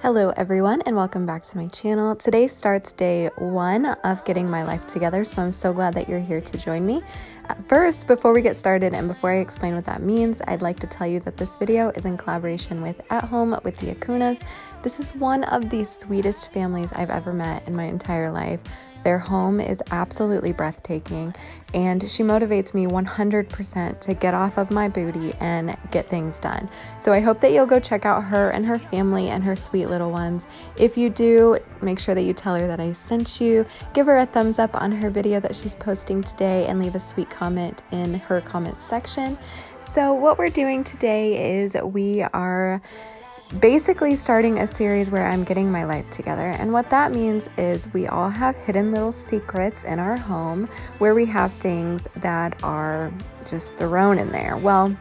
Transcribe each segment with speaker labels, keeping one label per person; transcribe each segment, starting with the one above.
Speaker 1: Hello everyone and welcome back to my channel. Today starts day 1 of getting my life together, so I'm so glad that you're here to join me. First, before we get started and before I explain what that means, I'd like to tell you that this video is in collaboration with At Home with the Acunas. This is one of the sweetest families I've ever met in my entire life. Their home is absolutely breathtaking, and she motivates me 100% to get off of my booty and get things done. So I hope that you'll go check out her and her family and her sweet little ones. If you do, make sure that you tell her that I sent you. Give her a thumbs up on her video that she's posting today and leave a sweet comment in her comment section. So what we're doing today is we are basically starting a series where I'm getting my life together, and what that means is we all have hidden little secrets in our home where we have things that are just thrown in there. Well,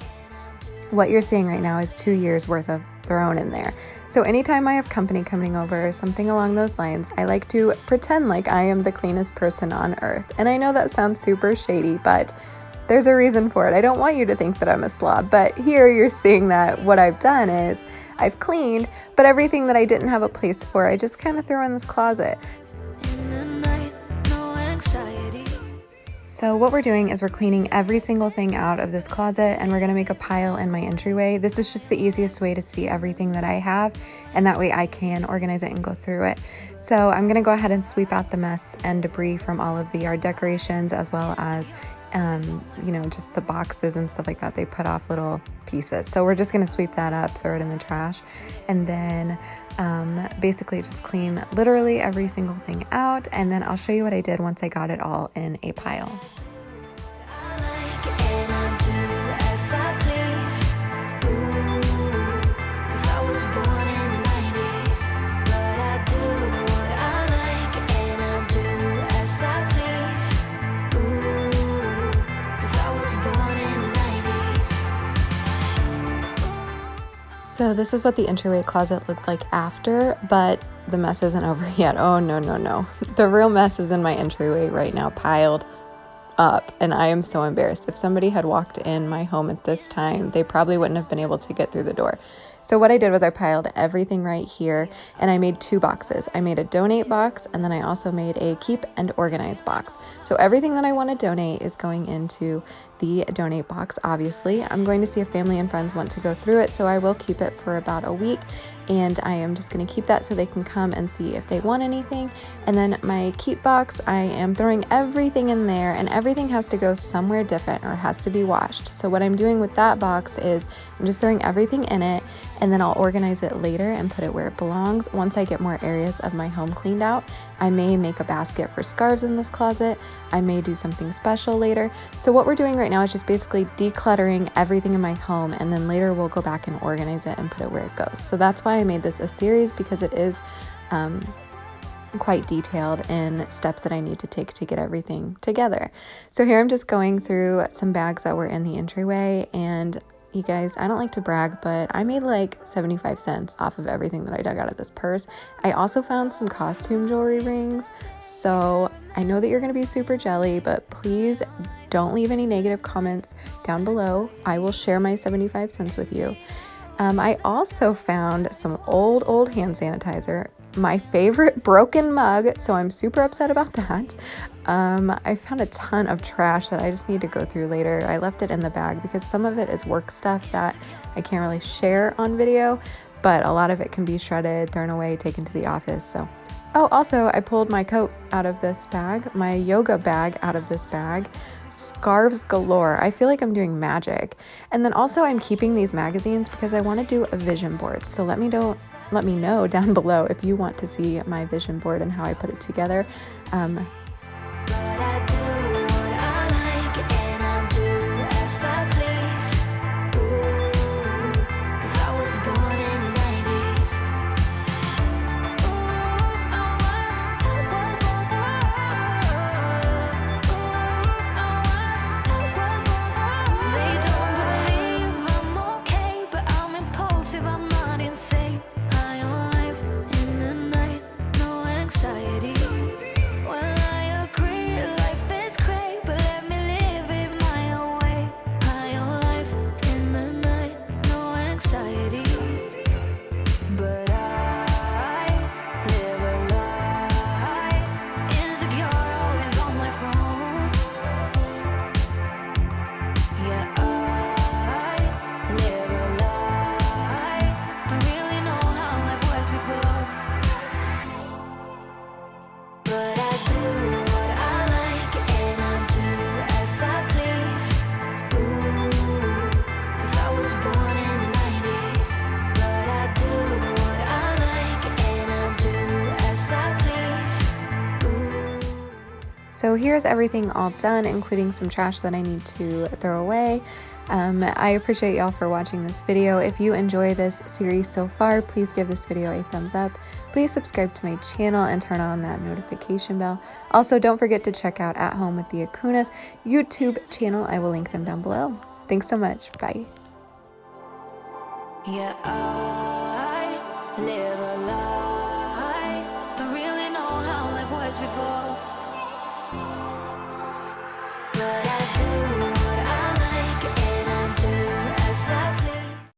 Speaker 1: what you're seeing right now is 2 years worth of thrown in there. So anytime I have company coming over or something along those lines, I like to pretend like I am the cleanest person on earth. And I know that sounds super shady, but there's a reason for it. I don't want you to think that I'm a slob, but here you're seeing that what I've done is I've cleaned, but everything that I didn't have a place for, I just kind of threw in this closet. So what we're doing is we're cleaning every single thing out of this closet, and we're gonna make a pile in my entryway. This is just the easiest way to see everything that I have, and that way I can organize it and go through it. So I'm gonna go ahead and sweep out the mess and debris from all of the yard decorations, as well as just the boxes and stuff like that. They put off little pieces. So we're just gonna sweep that up, throw it in the trash, and then basically just clean literally every single thing out, and then I'll show you what I did once I got it all in a pile. So this is what the entryway closet looked like after, but the mess isn't over yet. Oh, no. The real mess is in my entryway right now, piled up, and I am so embarrassed. If somebody had walked in my home at this time, they probably wouldn't have been able to get through the door. So what I did was I piled everything right here, and I made 2 boxes. I made a donate box, and then I also made a keep and organize box. So everything that I want to donate is going into the donate box. Obviously, I'm going to see if family and friends want to go through it, so I will keep it for about a week, and I am just going to keep that so they can come and see if they want anything. And then my keep box, I am throwing everything in there, and everything has to go somewhere different or has to be washed. So what I'm doing with that box is I'm just throwing everything in it, and then I'll organize it later and put it where it belongs. Once I get more areas of my home cleaned out, I may make a basket for scarves in this closet. I may do something special later. So what we're doing right now is just basically decluttering everything in my home, and then later we'll go back and organize it and put it where it goes. So that's why I made this a series, because it is quite detailed in steps that I need to take to get everything together. So here I'm just going through some bags that were in the entryway, and you guys, I don't like to brag, but I made like 75 cents off of everything that I dug out of this purse. I also found some costume jewelry rings. So I know that you're going to be super jelly, but please don't leave any negative comments down below. I will share my 75 cents with you. I also found some old hand sanitizer, my favorite broken mug, so I'm super upset about that. I found a ton of trash that I just need to go through later. I left it in the bag because some of it is work stuff that I can't really share on video, but a lot of it can be shredded, thrown away, taken to the office. So, oh, also I pulled my coat out of this bag, my yoga bag out of this bag. Scarves galore. I feel like I'm doing magic. And then also I'm keeping these magazines because I want to do a vision board. So let me know down below if you want to see my vision board and how I put it together.
Speaker 2: When I
Speaker 1: So here's everything all done, including some trash that I need to throw away. I appreciate y'all for watching this video. If you enjoy this series so far, please give this video a thumbs up. Please subscribe to my channel and turn on that notification bell. Also, don't forget to check out At Home with the Akunas YouTube channel. I will link them down below. Thanks so much. Bye.
Speaker 2: Yeah, I live a lie. Don't really know how life was before.